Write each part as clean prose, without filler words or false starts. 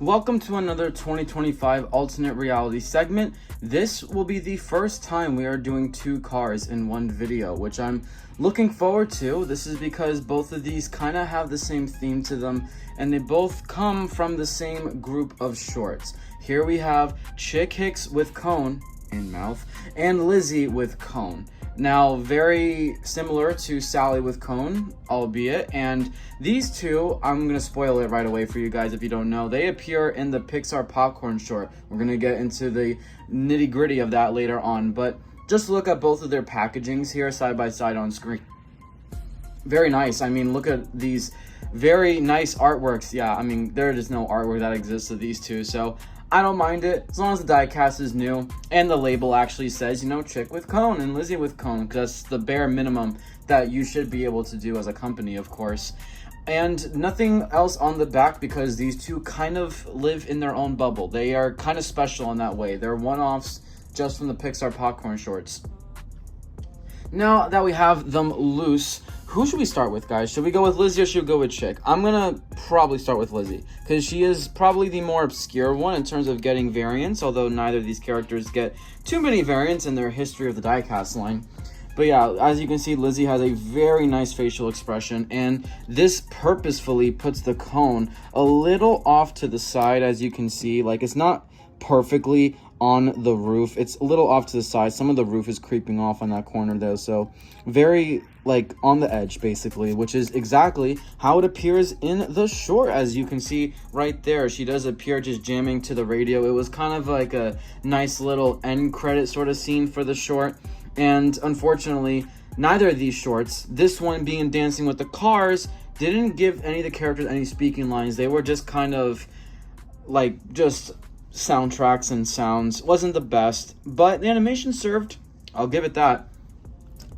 Welcome to another 2025 alternate reality segment. This will be the first time we are doing two cars in one video, which I'm looking forward to. This is because both of these kind of have the same theme to them, and they both come from the same group of shorts. Here we have Chick Hicks with cone in mouth and Lizzie with cone. Now, very similar to Sally with cone, albeit, and these two, I'm going to spoil it right away for you guys if you don't know. They appear in the Pixar popcorn short. We're going to get into the nitty-gritty of that later on, but just look at both of their packagings here side by side on screen. Very nice. I mean, look at these very nice artworks. Yeah, I mean, there is no artwork that exists of these two, so I don't mind it as long as the diecast is new and the label actually says, you know, Chick with cone and Lizzie with cone, because that's the bare minimum that you should be able to do as a company, of course. And nothing else on the back because these two kind of live in their own bubble. They are kind of special in that way. They're one-offs just from the Pixar popcorn shorts. Now that we have them loose, who should we start with, guys? Should we go with Lizzie or should we go with Chick? I'm gonna probably start with Lizzie because she is probably the more obscure one in terms of getting variants, although neither of these characters get too many variants in their history of the diecast line. But yeah, as you can see, Lizzie has a very nice facial expression, and this purposefully puts the cone a little off to the side, as you can see. Like, it's not perfectly on the roof, it's a little off to the side. Some of the roof is creeping off on that corner though, so very like on the edge basically, which is exactly how it appears in the short. As you can see right there, she does appear just jamming to the radio. It was kind of like a nice little end credit sort of scene for the short, and unfortunately neither of these shorts, this one being Dancing with the Cars, didn't give any of the characters any speaking lines. They were just kind of like just soundtracks and sounds. Wasn't the best, but the animation served, I'll give it that.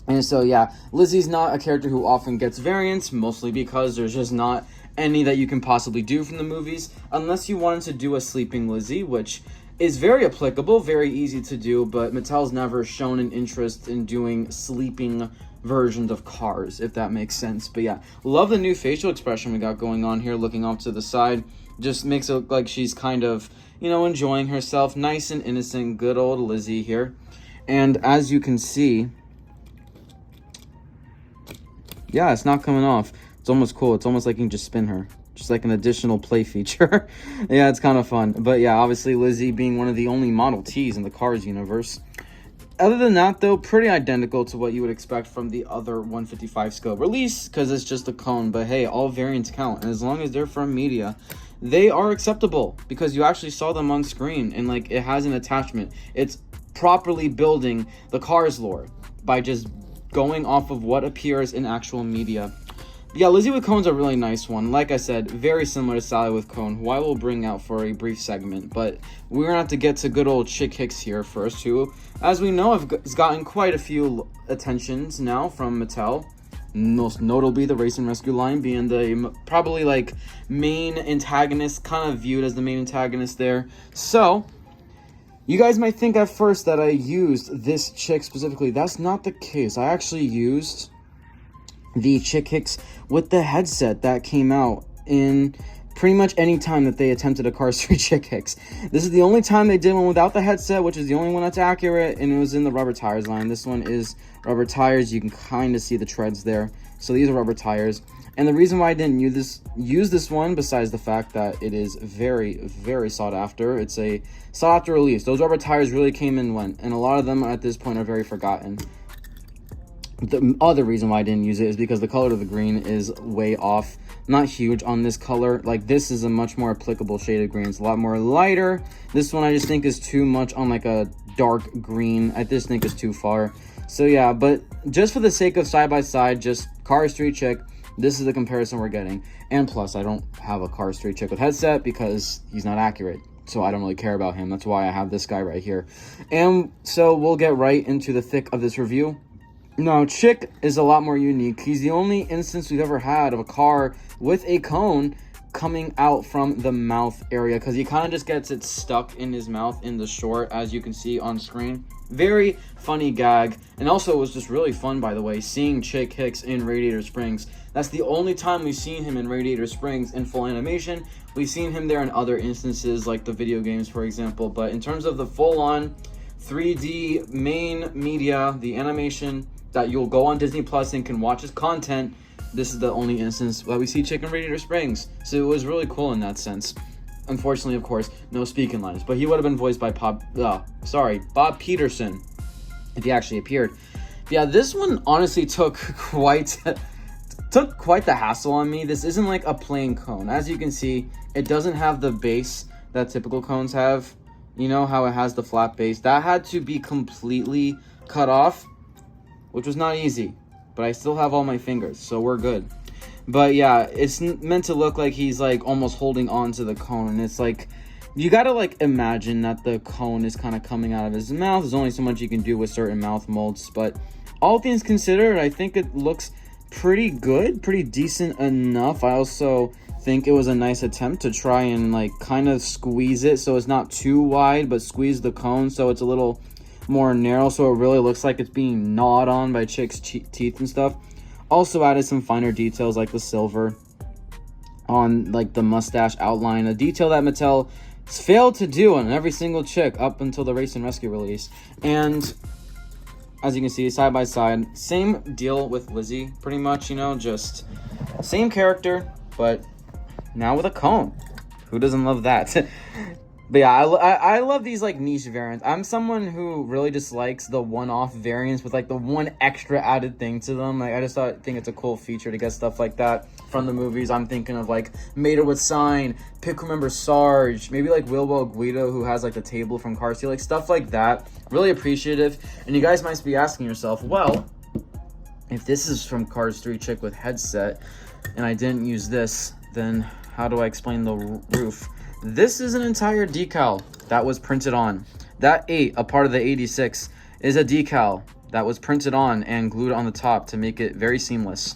And so yeah, Lizzie's not a character who often gets variants, mostly because there's just not any that you can possibly do from the movies, unless you wanted to do a sleeping Lizzie, which is very applicable, very easy to do, but Mattel's never shown an interest in doing sleeping versions of cars, if that makes sense. But yeah, love the new facial expression we got going on here, looking off to the side. Just makes it look like she's kind of, you know, enjoying herself. Nice and innocent, good old Lizzie here. And as you can see, yeah, it's not coming off. It's almost cool. It's almost like you can just spin her. Just like an additional play feature. Yeah, it's kind of fun. But yeah, obviously Lizzie being one of the only Model Ts in the Cars universe. Other than that, though, pretty identical to what you would expect from the other 155 scope release, because it's just a cone. But hey, all variants count, and as long as they're from media, they are acceptable because you actually saw them on screen, and like it has an attachment. It's properly building the Cars lore by just going off of what appears in actual media. Yeah, Lizzie with cone's a really nice one. Like I said, very similar to Sally with cone, who I will bring out for a brief segment. But we're gonna have to get to good old Chick Hicks here first, who, as we know, has gotten quite a few attentions now from Mattel. Most notably the Race and Rescue line being the probably like main antagonist, kind of viewed as the main antagonist there. So you guys might think at first that I used this Chick specifically. That's not the case. I actually used the Chick Hicks with the headset that came out in pretty much any time that they attempted a Cars 3 Chick Hicks. This is the only time they did one without the headset, which is the only one that's accurate, and it was in the rubber tires line. This one is rubber tires. You can kind of see the treads there. So these are rubber tires. And the reason why I didn't use this one, besides the fact that it is very, very sought after, it's a sought after release. Those rubber tires really came and went, and a lot of them at this point are very forgotten. The other reason why I didn't use it is because the color of the green is way off. Not huge on this color. Like, this is a much more applicable shaded green. It's a lot more lighter. This one I just think is too much on like a dark green. I just think is too far. So yeah, but just for the sake of side by side, just Cars 3 Chick, this is the comparison we're getting. And plus, I don't have a Cars 3 Chick with headset because he's not accurate. So I don't really care about him. That's why I have this guy right here. And so we'll get right into the thick of this review. Now, Chick is a lot more unique. He's the only instance we've ever had of a car with a cone coming out from the mouth area, because he kind of just gets it stuck in his mouth in the short, as you can see on screen. Very funny gag. And also, it was just really fun, by the way, seeing Chick Hicks in Radiator Springs. That's the only time we've seen him in Radiator Springs in full animation. We've seen him there in other instances, like the video games, for example. But in terms of the full-on 3D main media, the animation that you'll go on Disney Plus and can watch his content, this is the only instance that we see Chick in Radiator Springs. So it was really cool in that sense. Unfortunately, of course, no speaking lines. But he would have been voiced by Bob Peterson if he actually appeared. But yeah, this one honestly took quite the hassle on me. This isn't like a plain cone. As you can see, it doesn't have the base that typical cones have. You know how it has the flat base? That had to be completely cut off, which was not easy. But I still have all my fingers, so we're good. But yeah, it's meant to look like he's like almost holding on to the cone. And it's like, you gotta like imagine that the cone is kind of coming out of his mouth. There's only so much you can do with certain mouth molds. But all things considered, I think it looks pretty good, pretty decent enough. I also think it was a nice attempt to try and like kind of squeeze it so it's not too wide, but squeeze the cone so it's a little more narrow, so it really looks like it's being gnawed on by Chick's teeth and stuff. Also added some finer details like the silver on like the mustache outline, a detail that Mattel failed to do on every single Chick up until the Race and Rescue release. And as you can see, side by side, same deal with Lizzie, pretty much, you know, just same character, but now with a cone. Who doesn't love that? But yeah, I love these like niche variants. I'm someone who really dislikes the one-off variants with like the one extra added thing to them. Like I just think it's a cool feature to get stuff like that from the movies. I'm thinking of like Mater with Sign, Pick Remember Sarge, maybe like Wilbo Guido who has like the table from Car Seat, like stuff like that. Really appreciative. And you guys might be asking yourself, well, if this is from Cars 3 Chick with headset and I didn't use this, then how do I explain the roof? This is an entire decal that was printed on. That 8, a part of the 86, is a decal that was printed on and glued on the top to make it very seamless.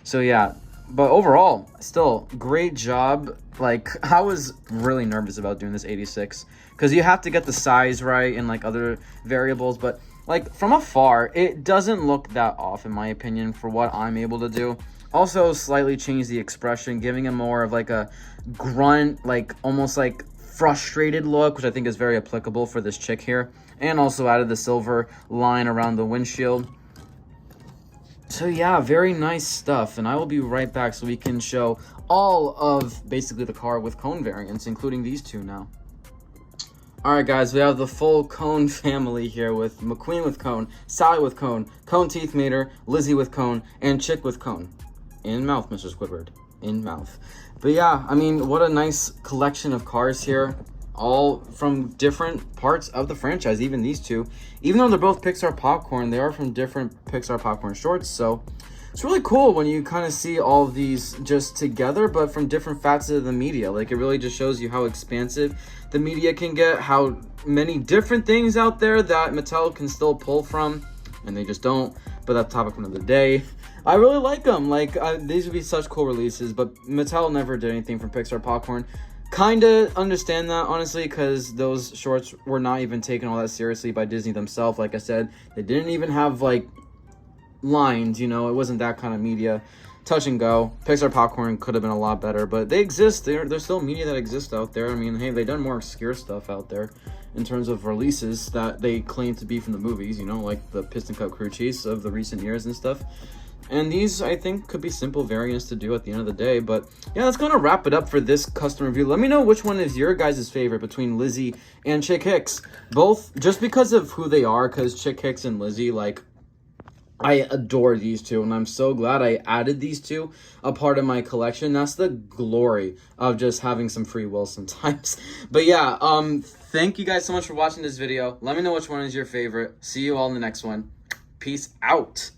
So yeah, but overall, still, great job. Like, I was really nervous about doing this 86 because you have to get the size right and like other variables, but like from afar, it doesn't look that off in my opinion for what I'm able to do. Also slightly changed the expression, giving him more of like a grunt, like almost like frustrated look, which I think is very applicable for this Chick here. And also added the silver line around the windshield. So yeah, very nice stuff. And I will be right back so we can show all of basically the car with cone variants, including these two now. Alright guys, we have the full cone family here with McQueen with cone, Sally with cone, Cone Teeth Mater, Lizzie with cone, and Chick with cone. In mouth, Mr. Squidward. In mouth. But yeah, I mean, what a nice collection of cars here. All from different parts of the franchise, even these two. Even though they're both Pixar Popcorn, they are from different Pixar Popcorn shorts. So it's really cool when you kind of see all of these just together, but from different facets of the media. Like, it really just shows you how expansive the media can get, how many different things out there that Mattel can still pull from, and they just don't. But that's topic one of the day. I really like them. Like, these would be such cool releases, but Mattel never did anything from Pixar Popcorn. Kinda understand that, honestly, because those shorts were not even taken all that seriously by Disney themselves. Like I said, they didn't even have, like, lines, you know? It wasn't that kind of media. Touch and go. Pixar Popcorn could have been a lot better, but they exist. There's still media that exists out there. I mean, hey, they've done more obscure stuff out there in terms of releases that they claim to be from the movies, you know, like the Piston Cup crew chiefs of the recent years and stuff. And these, I think, could be simple variants to do at the end of the day. But yeah, that's going to wrap it up for this custom review. Let me know which one is your guys' favorite between Lizzie and Chick Hicks. Both, just because of who they are, because Chick Hicks and Lizzie, like, I adore these two, and I'm so glad I added these two a part of my collection. That's the glory of just having some free will sometimes. But yeah, thank you guys so much for watching this video. Let me know which one is your favorite. See you all in the next one. Peace out.